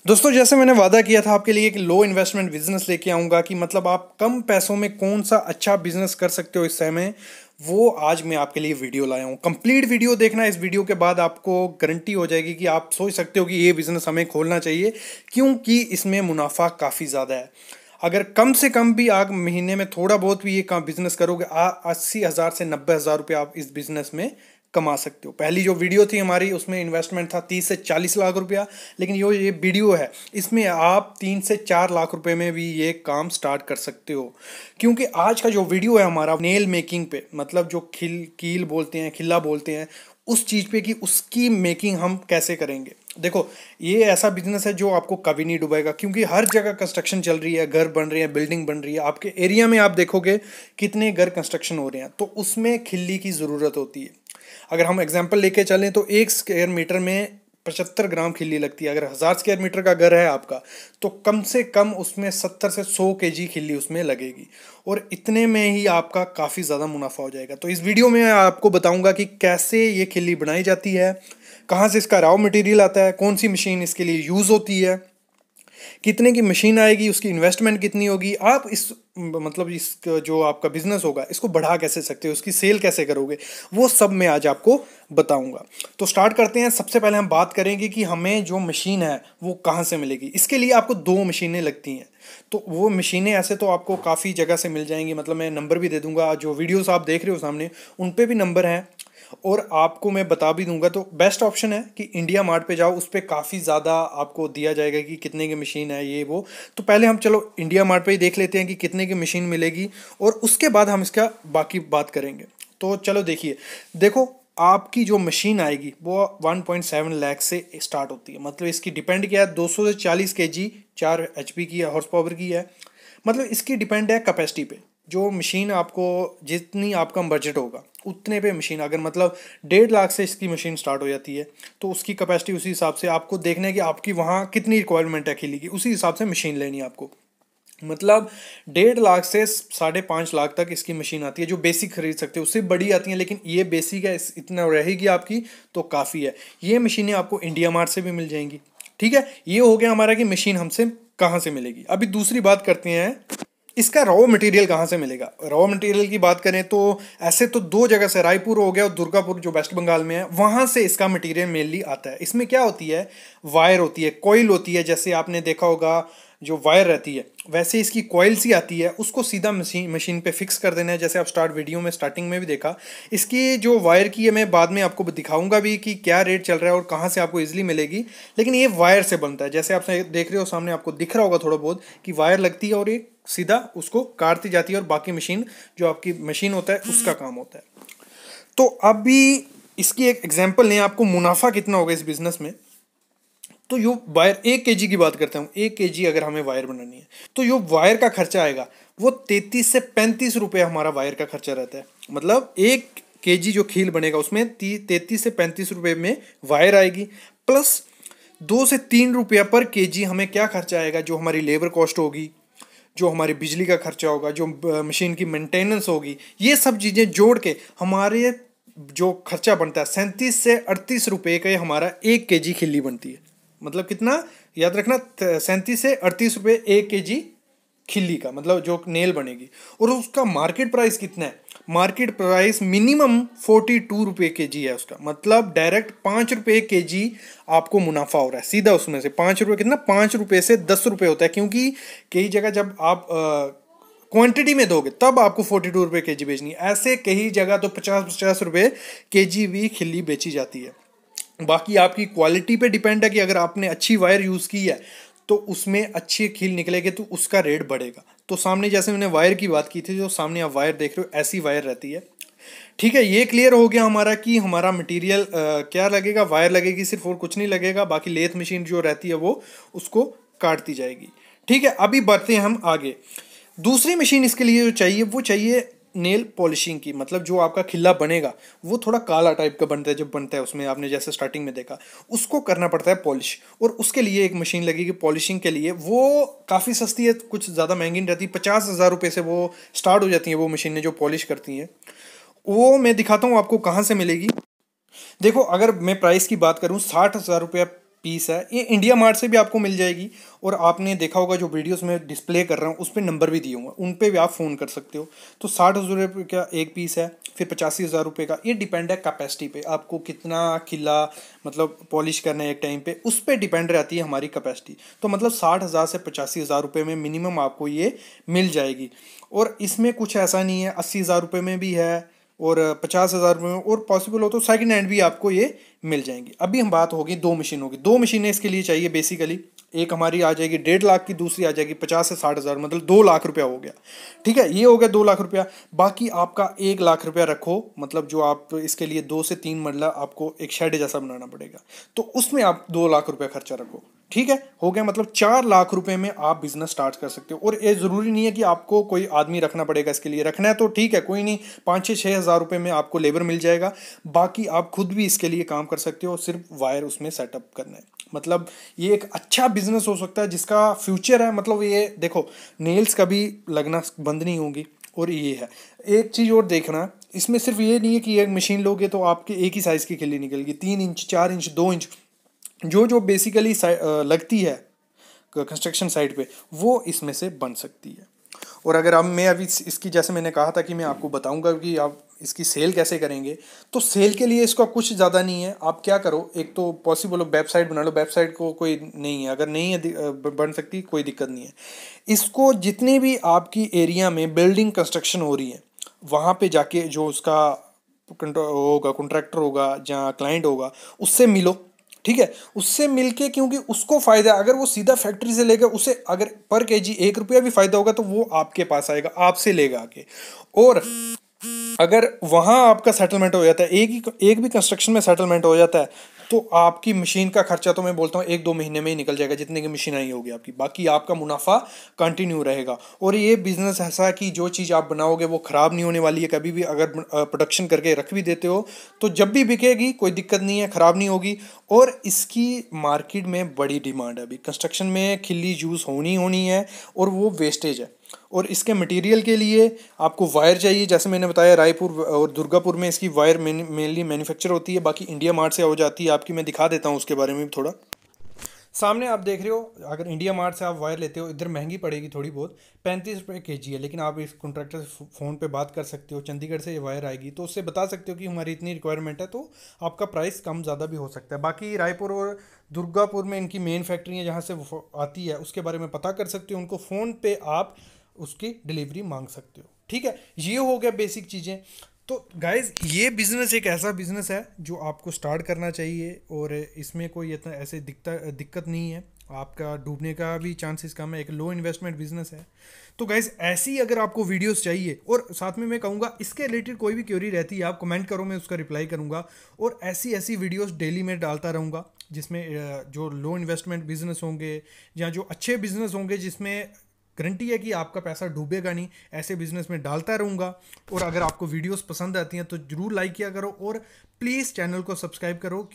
दोस्तों, जैसे मैंने वादा किया था आपके लिए कि लो इन्वेस्टमेंट बिजनेस लेके आऊंगा कि मतलब आप कम पैसों में कौन सा अच्छा बिजनेस कर सकते हो इस समय। वो आज मैं आपके लिए वीडियो लाया हूँ। कंप्लीट वीडियो देखना। इस वीडियो के बाद आपको गारंटी हो जाएगी कि आप सोच सकते हो कि ये बिजनेस हमें खोलना चाहिए, क्योंकि इसमें मुनाफा काफ़ी ज़्यादा है। अगर कम से कम भी आप महीने में थोड़ा बहुत भी ये काम बिजनेस करोगे, 80,000 से 90,000 रुपये आप इस बिजनेस में कमा सकते हो। पहली जो वीडियो थी हमारी उसमें इन्वेस्टमेंट था 30 से 40 लाख रुपया, लेकिन ये वीडियो है इसमें आप 3 से 4 लाख रुपए में भी ये काम स्टार्ट कर सकते हो। क्योंकि आज का जो वीडियो है हमारा नेल मेकिंग पे, मतलब जो कील बोलते हैं, खिल्ला बोलते हैं, उस चीज़ पे कि उसकी मेकिंग हम कैसे करेंगे। देखो, ये ऐसा बिजनेस है जो आपको कभी नहीं डुबाएगा, क्योंकि हर जगह कंस्ट्रक्शन चल रही है, घर बन रहे हैं, बिल्डिंग बन रही है। आपके एरिया में आप देखोगे कितने घर कंस्ट्रक्शन हो रहे हैं, तो उसमें खिल्ली की ज़रूरत होती है। अगर हम एग्जाम्पल लेके चलें तो 1 स्क्वायर मीटर में 75 ग्राम खिल्ली लगती है। अगर 1000 स्क्वायर मीटर का घर है आपका, तो कम से कम उसमें 70 से 100 kg खिल्ली उसमें लगेगी, और इतने में ही आपका काफ़ी ज़्यादा मुनाफा हो जाएगा। तो इस वीडियो में आपको बताऊंगा कि कैसे ये खिल्ली बनाई जाती है, कहाँ से इसका रॉ मटेरियल आता है, कौन सी मशीन इसके लिए यूज़ होती है, कितने की मशीन आएगी, उसकी इन्वेस्टमेंट कितनी होगी, आप इस मतलब इस जो आपका बिजनेस होगा इसको बढ़ा कैसे सकते हो, उसकी सेल कैसे करोगे, वो सब मैं आज आपको बताऊंगा। तो स्टार्ट करते हैं। सबसे पहले हम बात करेंगे कि हमें जो मशीन है वो कहाँ से मिलेगी। इसके लिए आपको 2 मशीनें लगती हैं। तो वो मशीनें ऐसे तो आपको काफ़ी जगह से मिल जाएंगी, मतलब मैं नंबर भी दे दूंगा, जो वीडियोस आप देख रहे हो सामने उन पे भी नंबर हैं, और आपको मैं बता भी दूंगा। तो बेस्ट ऑप्शन है कि इंडिया मार्ट पे जाओ, उस पर काफ़ी ज़्यादा आपको दिया जाएगा कि कितने की मशीन है ये वो। तो पहले हम चलो इंडिया मार्ट पे ही देख लेते हैं कि कितने की मशीन मिलेगी, और उसके बाद हम इसका बाकी बात करेंगे। तो चलो देखिए, देखो आपकी जो मशीन आएगी वो 1.7 लाख से स्टार्ट होती है। मतलब इसकी डिपेंड क्या है, 200 से 40 kg 4 HP की है, हॉर्स पावर की है। मतलब इसकी डिपेंड है कैपेसिटी पे। जो मशीन आपको, जितनी आपका बजट होगा उतने पे मशीन, अगर मतलब 1.5 लाख से इसकी मशीन स्टार्ट हो जाती है, तो उसकी कैपेसिटी उसी हिसाब से आपको देखना है कि आपकी वहाँ कितनी रिक्वायरमेंट है खिली की, उसी हिसाब से मशीन लेनी है आपको। मतलब 1.5 लाख से 5.5 लाख तक इसकी मशीन आती है जो बेसिक खरीद सकते हो। उससे बड़ी आती हैं, लेकिन ये बेसिक है, इतना रहेगी आपकी तो काफ़ी है। ये मशीनें आपको इंडिया मार्ट से भी मिल जाएंगी। ठीक है, ये हो गया हमारा कि मशीन हमसे कहाँ से मिलेगी। अभी दूसरी बात करते हैं, इसका रॉ मटेरियल कहाँ से मिलेगा। रॉ मटेरियल की बात करें तो ऐसे तो 2 जगह से, रायपुर हो गया और दुर्गापुर जो वेस्ट बंगाल में है, वहाँ से इसका मटेरियल मेनली आता है। इसमें क्या होती है, वायर होती है, कॉइल होती है। जैसे आपने देखा होगा जो वायर रहती है, वैसे इसकी कॉइल सी आती है, उसको सीधा मशीन पे फिक्स कर देना है। जैसे आप वीडियो में स्टार्टिंग में भी देखा। इसकी जो वायर की है, मैं बाद में आपको दिखाऊंगा भी कि क्या रेट चल रहा है और कहाँ से आपको इजीली मिलेगी। लेकिन ये वायर से बनता है, जैसे आप देख रहे हो सामने, आपको दिख रहा होगा थोड़ा बहुत कि वायर लगती है और ये सीधा उसको काटती जाती है, और बाकी मशीन जो आपकी मशीन होता है उसका काम होता है। तो अभी इसकी एक एग्जांपल लें, आपको मुनाफा कितना होगा इस बिजनेस में। तो यो वायर 1 kg की बात करता हूँ, 1 kg अगर हमें वायर बनानी है, तो यो वायर का खर्चा आएगा वो 33 से 35 रुपये हमारा वायर का खर्चा रहता है। मतलब 1 kg जो खील बनेगा उसमें 33 से 35 रुपये में वायर आएगी, प्लस 2 से 3 रुपया पर kg हमें क्या खर्चा आएगा, जो हमारी लेबर कॉस्ट होगी, जो हमारी बिजली का खर्चा होगा, जो मशीन की मेंटेनेंस होगी, ये सब चीज़ें जोड़ के हमारे जो खर्चा बनता है 37 से 38 रुपये का हमारा 1 kg खिल्ली बनती है। मतलब कितना, याद रखना, 37 से 38 रुपये 1 kg खिल्ली का, मतलब जो नेल बनेगी। और उसका मार्केट प्राइस कितना है, मार्केट प्राइस मिनिमम 42 रुपये kg है उसका। मतलब डायरेक्ट 5 रुपये kg आपको मुनाफा हो रहा है सीधा उसमें से। 5 रुपये कितना, 5 रुपये से 10 रुपये होता है, क्योंकि कई जगह जब आप क्वांटिटी में दोगे तब आपको 42 रुपये kg बेचनी है। ऐसे कई जगह तो 50-50 रुपये kg भी खिल्ली बेची जाती है। बाकी आपकी क्वालिटी पे डिपेंड है कि अगर आपने अच्छी वायर यूज़ की है तो उसमें अच्छी खील निकलेगी तो उसका रेट बढ़ेगा। तो सामने जैसे मैंने वायर की बात की थी, जो सामने आप वायर देख रहे हो ऐसी वायर रहती है। ठीक है, ये क्लियर हो गया हमारा कि हमारा मटेरियल क्या लगेगा, वायर लगेगी सिर्फ, और कुछ नहीं लगेगा। बाकी लेथ मशीन जो रहती है वो उसको काटती जाएगी। ठीक है, अभी बढ़ते हैं हम आगे। दूसरी मशीन इसके लिए जो चाहिए वो चाहिए नेल पॉलिशिंग की। मतलब जो आपका खिल्ला बनेगा वो थोड़ा काला टाइप का बनता है, जब बनता है उसमें आपने जैसे स्टार्टिंग में देखा, उसको करना पड़ता है पॉलिश, और उसके लिए एक मशीन लगेगी पॉलिशिंग के लिए। वो काफ़ी सस्ती है, कुछ ज़्यादा महंगी नहीं रहती। 50,000 रुपये से वो स्टार्ट हो जाती हैं वो मशीनें जो पॉलिश करती हैं। वो मैं दिखाता हूँ आपको कहाँ से मिलेगी। देखो, अगर मैं प्राइस की बात करूँ, 60,000 रुपया पीस है। ये इंडिया मार्ट से भी आपको मिल जाएगी, और आपने देखा होगा जो वीडियोस में डिस्प्ले कर रहा हूँ उस पर नंबर भी दिए होंगे, उन पे भी आप फ़ोन कर सकते हो। तो 60,000 रुपये का एक पीस है, फिर 85,000 रुपये का। ये डिपेंड है कैपेसिटी पे, आपको कितना किला मतलब पॉलिश करना है एक टाइम पे, उस पर डिपेंड रहती है हमारी कैपेसिटी। तो मतलब 60,000 से 85,000 रुपये में मिनिमम आपको ये मिल जाएगी। और इसमें कुछ ऐसा नहीं है, 80,000 रुपये में भी है और 50,000 में, और पॉसिबल हो तो सेकंड हैंड भी आपको ये मिल जाएंगी। अभी हम बात होगी दो मशीनों की। दो मशीनें इसके लिए चाहिए बेसिकली। एक हमारी आ जाएगी 1.5 लाख की, दूसरी आ जाएगी 50 से 60,000, मतलब 2 लाख रुपया हो गया। ठीक है, ये हो गया 2 लाख रुपया। बाकी आपका 1 लाख रुपया रखो, मतलब जो आप इसके लिए 2 से 3 मरला आपको एक शेड जैसा बनाना पड़ेगा, तो उसमें आप 2 लाख रुपया खर्चा रखो। ठीक है, हो गया, मतलब 4 लाख रुपए में आप बिजनेस स्टार्ट कर सकते हो। और ये ज़रूरी नहीं है कि आपको कोई आदमी रखना पड़ेगा इसके लिए। रखना है तो ठीक है, कोई नहीं, 5 से 6 हज़ार रुपये में आपको लेबर मिल जाएगा। बाकी आप खुद भी इसके लिए काम कर सकते हो, सिर्फ वायर उसमें सेटअप करना है। मतलब ये एक अच्छा बिजनेस हो सकता है जिसका फ्यूचर है। मतलब ये देखो, नेल्स कभी लगना बंद नहीं होंगी। और ये है एक चीज़ और देखना, इसमें सिर्फ ये नहीं है कि एक मशीन लोगे तो आपके एक ही साइज़ की खिल्ली निकलेगी, 3 इंच 4 इंच 2 इंच जो जो बेसिकली लगती है कंस्ट्रक्शन साइट पे, वो इसमें से बन सकती है। और अगर अब मैं अभी इसकी, जैसे मैंने कहा था कि मैं आपको बताऊंगा कि आप इसकी सेल कैसे करेंगे, तो सेल के लिए इसका कुछ ज़्यादा नहीं है। आप क्या करो, एक तो पॉसिबल हो वेबसाइट बना लो। वेबसाइट को कोई नहीं है, अगर नहीं है बन सकती, कोई दिक्कत नहीं है। इसको जितने भी आपकी एरिया में बिल्डिंग कंस्ट्रक्शन हो रही है, वहाँ पे जाके जो उसका होगा, कॉन्ट्रैक्टर होगा, जहाँ क्लाइंट होगा, उससे मिलो। ठीक है, उससे मिलके, क्योंकि उसको फायदा, अगर वो सीधा फैक्ट्री से लेगा, उसे अगर पर केजी 1 रुपया भी फायदा होगा तो वो आपके पास आएगा, आपसे लेगा आके। और अगर वहाँ आपका सेटलमेंट हो जाता है, एक भी कंस्ट्रक्शन में सेटलमेंट हो जाता है, तो आपकी मशीन का खर्चा तो मैं बोलता हूँ 1-2 महीने में ही निकल जाएगा, जितने की मशीन आई होगी आपकी। बाकी आपका मुनाफा कंटिन्यू रहेगा। और ये बिजनेस ऐसा है कि जो चीज़ आप बनाओगे वो ख़राब नहीं होने वाली है कभी भी। अगर प्रोडक्शन करके रख भी देते हो तो जब भी बिकेगी कोई दिक्कत नहीं है, ख़राब नहीं होगी। और इसकी मार्केट में बड़ी डिमांड है। अभी कंस्ट्रक्शन में खिल्ली यूज़ होनी है, और वो वेस्टेज है। और इसके मटेरियल के लिए आपको वायर चाहिए, जैसे मैंने बताया रायपुर और दुर्गापुर में इसकी वायर मेनली मैन्युफैक्चर होती है। बाकी इंडिया मार्ट से हो जाती है आपकी, मैं दिखा देता हूँ उसके बारे में भी थोड़ा। सामने आप देख रहे हो, अगर इंडिया मार्ट से आप वायर लेते हो, इधर महंगी पड़ेगी थोड़ी बहुत, 35 रुपये kg है। लेकिन आप इस कॉन्ट्रैक्टर से फ़ोन पे बात कर सकते हो, चंडीगढ़ से ये वायर आएगी, तो उससे बता सकते हो कि हमारी इतनी रिक्वायरमेंट है, तो आपका प्राइस कम ज़्यादा भी हो सकता है। बाकी रायपुर और दुर्गापुर में इनकी मेन फैक्ट्री है जहाँ से वो आती है, उसके बारे में पता कर सकते हो। उनको फ़ोन पे आप उसकी डिलीवरी मांग सकते हो। ठीक है, ये हो गया बेसिक चीज़ें। तो गाइज, ये बिज़नेस एक ऐसा बिज़नेस है जो आपको स्टार्ट करना चाहिए, और इसमें कोई इतना ऐसे दिक्कत नहीं है। आपका डूबने का भी चांसेस कम है, एक लो इन्वेस्टमेंट बिजनेस है। तो गाइज, ऐसी अगर आपको वीडियोस चाहिए, और साथ में मैं कहूँगा इसके रिलेटेड कोई भी क्वेरी रहती है आप कमेंट करो, मैं उसका रिप्लाई करूँगा। और ऐसी ऐसी वीडियोस डेली में डालता रहूँगा, जिसमें जो लो इन्वेस्टमेंट बिजनेस होंगे या जो अच्छे बिजनेस होंगे जिसमें गारंटी है कि आपका पैसा डूबेगा नहीं, ऐसे बिजनेस में डालता रहूँगा। और अगर आपको वीडियोस पसंद आती हैं तो ज़रूर लाइक किया करो, और प्लीज़ चैनल को सब्सक्राइब करो।